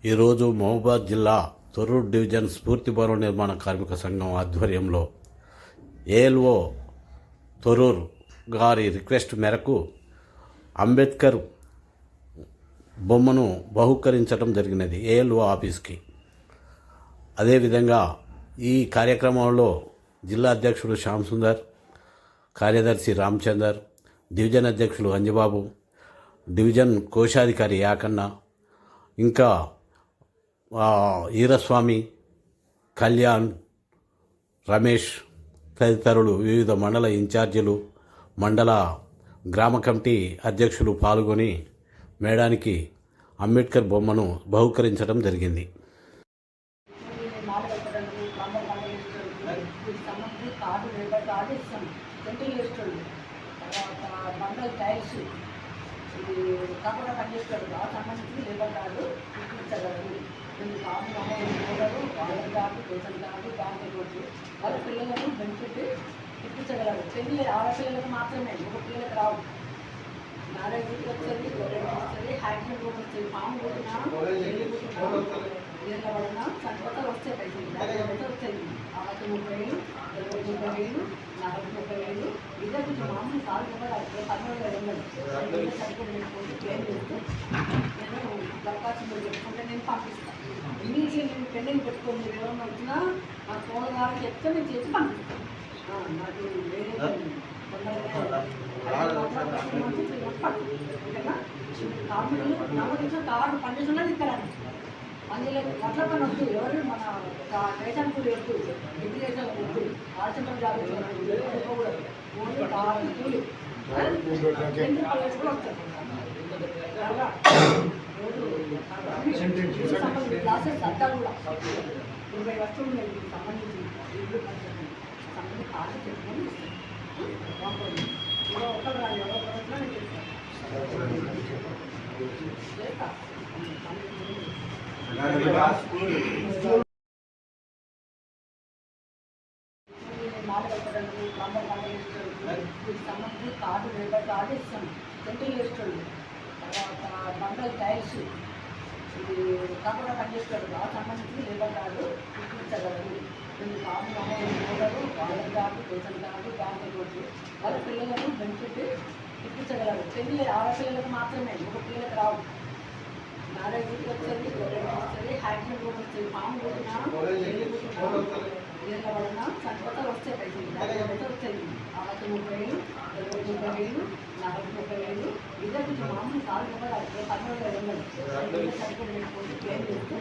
ఈరోజు మహబూబాద్ జిల్లా తొర్రూరు డివిజన్ స్ఫూర్తి భవన నిర్మాణ కార్మిక సంఘం ఆధ్వర్యంలో ఏఎల్ఓ తొర్రూరు గారి రిక్వెస్ట్ మేరకు అంబేద్కర్ బొమ్మను బహుకరించడం జరిగినది ఏఎల్ఓ ఆఫీస్కి. అదేవిధంగా ఈ కార్యక్రమంలో జిల్లా అధ్యక్షుడు శ్యామ్ సుందర్, కార్యదర్శి రామచందర్, డివిజన్ అధ్యక్షులు అంజబాబు, డివిజన్ కోశాధికారి యాకన్న, ఇంకా ఈరస్వామి, కళ్యాణ్, రమేష్ తదితరులు, వివిధ మండల ఇన్ఛార్జీలు, మండల గ్రామ కమిటీ అధ్యక్షులు పాల్గొని మేడానికి అంబేద్కర్ బొమ్మను బహుకరించడం జరిగింది. కాకుండా పనిచేస్తాడు సంబంధించి లేబర్ కార్డు ఇప్పించగలరు. కొన్ని కాదు water card, ration card, bank account వాళ్ళ పిల్లలను బెనిఫిట్ ఇప్పించగలరు. పెళ్ళి ఆడపిల్లలకు మాత్రమే, ఒక పిల్లలకు రావు. మ్యారేజ్ వస్తుంది, వస్తుంది, యాక్సిడెంట్ కూడా వస్తుంది, పాము కొట్టినా, పెళ్లి కొట్టినా, ఏళ్ళ పడినా చనిపోతారు, వస్తాయి పైసలు. 50 వస్తాయి. 30,000, 30,000, 40,000 ఇదే కొంచెం మామూలు కాదు కూడా 10,000 సరిగ్గా పెట్టుకుంటే క్లెయిమ్ చేస్తే నేను దరఖాస్తు పెట్టుకుంటే నేను పంపిస్తాను. ఇమీడియట్లీ నేను పెండింగ్ పెట్టుకొని మీరు ఏమన్నా వచ్చినా నా ఫోన్ ద్వారా చెప్తే నేను చేసి పంపిస్తాను. నాకు వేరే కార్మికులు నమ్మకం కార్డు పనిచేస్తున్నది ఇక్కడ అందులో అట్ల పని వద్దు. ఎవరు మన రేషన్ కూలి వద్దు, ఎడ్యుకేషన్ వద్దు, ఆర్చంటం జాబ్ అనుకోకూడదు. ఓన్లీ కార్డు కూలి కూడా వస్తారు. క్లాసెస్ అద్దాలు కూడా 20 వస్తువులు ఉన్నాయి దీనికి సంబంధించి ఇల్లు సంబంధించి కార్డు చెప్పుకొని ఇదో ఒకరు రాదు, ఎవరో వచ్చినా నేను చేస్తా. సంబంధించి కార్డు, లేబర్ కార్డు ఇస్తాం. సెంట్రల్ ఇస్తాడు. తర్వాత బండల్ టైల్స్ ఇది కాకుండా పనిచేస్తాడు సంబంధించి లేబర్ కార్డు ఇప్పించగలరు. కొన్ని కాదు water card, ration card, bank account వాళ్ళ పిల్లలను బెనిఫిట్ ఇప్పించగలరు. పెళ్ళి ఆడపిల్లలకు మాత్రమే, ఒక పిల్లలకు రావు. మ్యారేజ్ వస్తుంది, వస్తుంది, యాక్సిడెంట్ కూడా వస్తుంది, పాము కొట్టినా, పెళ్లి కొట్టినా, ఏళ్ళ పడినా చనిపోతారు, వస్తాయి పైసలు. 50 వస్తాయి. 30,000, 30,000, 40,000 ఇదే కొంచెం మామూలు కాదు కూడా 10,000 సరిగ్గా పెట్టుకుంటే క్లెయిమ్ చేస్తే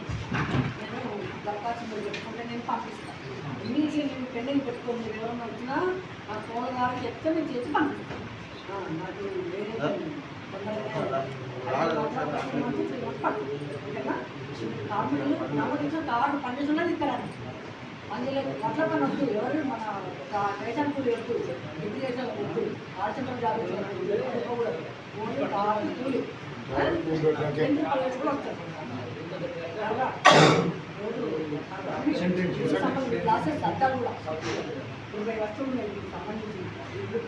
నేను దరఖాస్తు పెట్టుకుంటే నేను పంపిస్తాను. ఇమీడియట్లీ నేను పెండింగ్ పెట్టుకొని మీరు ఏమన్నా వచ్చినా నా ఫోన్ ద్వారా చెప్తే నేను చేసి పంపిస్తాను. నాకు వేరే కార్మికులు నమ్మకం కార్డు పనిచేస్తున్నది ఇక్కడ అందులో అట్ల పని వద్దు. ఎవరు మన రేషన్ కూలి వద్దు, ఎడ్యుకేషన్ వద్దు, ఆర్చంటం జాబ్ అనుకోకూడదు. ఓన్లీ కార్డు కూలి కూడా వస్తారు. క్లాసెస్ అద్దాలు కూడా 20 వస్తువులు ఉన్నాయి దీనికి సంబంధించి ఇల్లు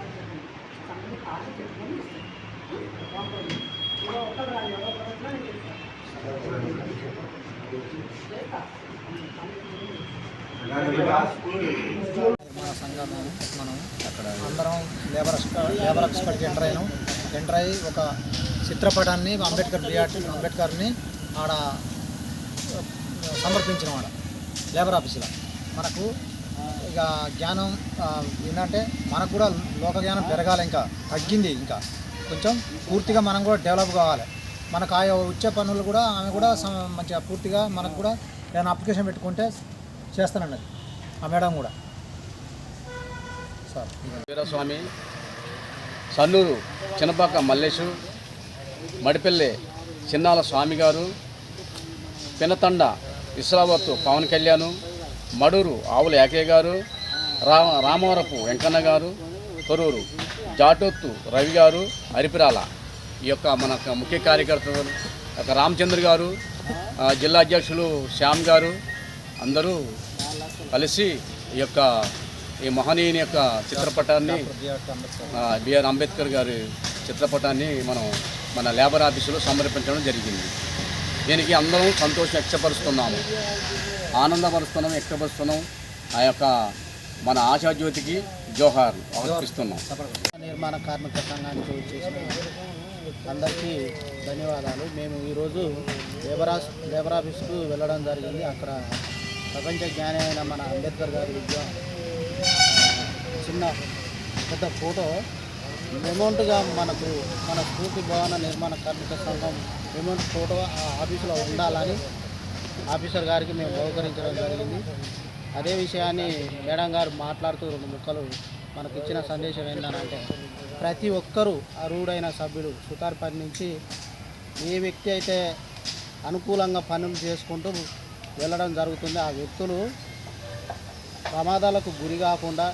సంబంధించి కార్డు చెప్పుకొని ఇదో ఒకరు రాదు, ఎవరో వచ్చినా నేను చేస్తా. మన సంఘం మనం అందరం లేబర్ ఎక్స్పర్ట్కి ఎంటర్ అయ్యి ఒక చిత్రపటాన్ని అంబేద్కర్ని ఆడ సమర్పించిన వాడ లేబర్ ఆఫీసులో. మనకు ఇక జ్ఞానం ఏంటంటే మనకు కూడా లోక జ్ఞానం పెరగాలి, ఇంకా తగ్గింది, ఇంకా కొంచెం పూర్తిగా మనం కూడా డెవలప్ కావాలి. మనకు ఆయా వచ్చే పనులు కూడా ఆమె కూడా మంచిగా పూర్తిగా మనకు కూడా ఏదైనా అప్లికేషన్ పెట్టుకుంటే చేస్తానన్నది ఆ మేడం కూడా. సార్ వీరస్వామి, సన్నూరు చిన్నపాక మల్లేషు, మడిపల్లె చిన్నాల స్వామి గారు, పినతండ ఇస్లావత్తు పవన్ కళ్యాణ్, మడూరు ఆవుల యాకయ్య గారు, రామవరపు వెంకన్న గారు, తొర్రూరు జాటోత్తు రవి గారు, అరిపిరాల ఈ యొక్క మన ముఖ్య కార్యకర్తలు రామచంద్ర గారు, జిల్లా అధ్యక్షులు శ్యామ్ గారు అందరూ కలిసి ఈ మహనీయుని యొక్క చిత్రపటాన్ని బిఆర్ అంబేద్కర్ గారి చిత్రపటాన్ని మనం మన లేబర్ ఆఫీసులో సమర్పించడం జరిగింది. దీనికి అందరం సంతోషం వ్యక్తపరుస్తున్నాము, వ్యక్తపరుస్తున్నాం. ఆ యొక్క మన ఆశాజ్యోతికి జోహార్ అర్పిస్తున్నాం. నిర్మాణ కార్మిక సంఘానికి వచ్చేసిన అందరికీ ధన్యవాదాలు. మేము ఈరోజు లేబర్ ఆఫీస్కు వెళ్ళడం జరిగింది. అక్కడ ప్రపంచ జ్ఞాని అయిన మన అంబేద్కర్ గారి చిన్న పెద్ద ఫోటో అమౌంట్గా మన స్ఫూర్తి భవన నిర్మాణ కార్మిక సంఘం అమౌంట్ ఫోటో ఆ ఆఫీసులో ఉండాలని ఆఫీసర్ గారికి మేము బహుకరించడం జరిగింది. అదే విషయాన్ని మేడం గారు మాట్లాడుతూ 2 ముక్కలు మనకు ఇచ్చిన సందేశం ఏంటంటే, ప్రతి ఒక్కరూ అర్హుడైన సభ్యుడు సుతార్పల్లి నుంచి ఏ వ్యక్తి అయితే అనుకూలంగా పనులు చేసుకుంటూ వెళ్ళడం జరుగుతుంది, ఆ వ్యక్తులు ప్రమాదాలకు గురి కాకుండా,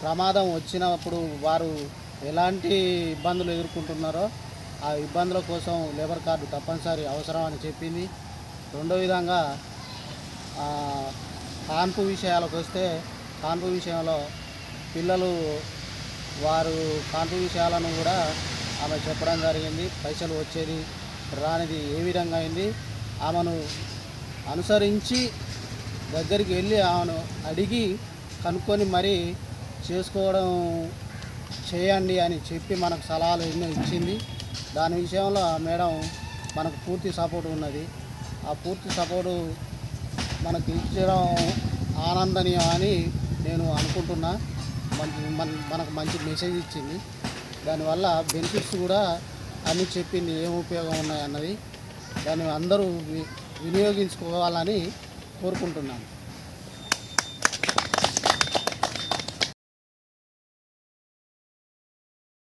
ప్రమాదం వచ్చినప్పుడు వారు ఎలాంటి ఇబ్బందులు ఎదుర్కొంటున్నారో ఆ ఇబ్బందుల కోసం లేబర్ కార్డు తప్పనిసరి అవసరం అని చెప్పింది. రెండో విధంగా కాన్పు విషయాలకు వస్తే, కాన్పు విషయంలో పిల్లలు వారు కాన్పు విషయాలను కూడా ఆమె చెప్పడం జరిగింది. పైసలు వచ్చేది రానిది ఏ విధంగా అయింది, ఆమెను అనుసరించి దగ్గరికి వెళ్ళి ఆమెను అడిగి కనుక్కొని మరీ చేసుకోవడం చేయండి అని చెప్పి మనకు సలహాలు ఎన్నో ఇచ్చింది. దాని విషయంలో మేడం మనకు పూర్తి సపోర్ట్ ఉన్నది. ఆ పూర్తి సపోర్టు మనకు ఇచ్చడం ఆనందనీయం అని నేను అనుకుంటున్నా. మనకు మంచి మెసేజ్ ఇచ్చింది. దానివల్ల బెనిఫిట్స్ కూడా అన్నీ చెప్పింది, ఏం ఉపయోగం ఉన్నాయి అన్నది. దాన్ని అందరూ వినియోగించుకోవాలని కోరుకుంటున్నాను.